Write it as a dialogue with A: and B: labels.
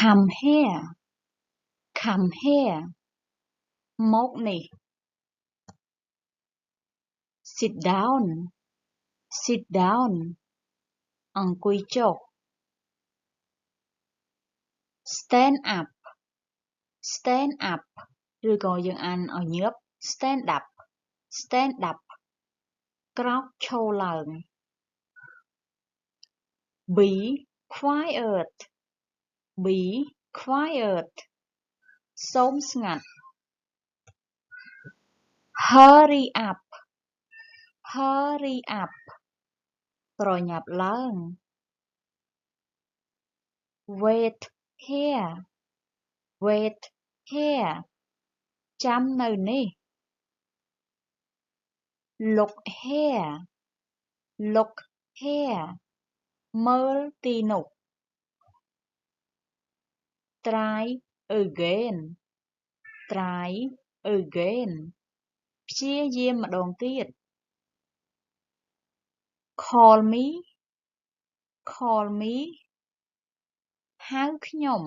A: come here come here មកនេះ sit down sit down អង្គុយចុះ stand up stand up ឬក៏យើងអានឲ្យញើប stand up stand up ក្រោកឈរឡើង be quiet be quiet សូមស្ងាត់ hurry up hurry up ប្រញាប់ឡើង wait here wait here ចាំនៅនេះ look here look here មើលទីនោះ try again try again ព្យាយាមម្ដងទៀត call me call me ហៅខ្ញុំ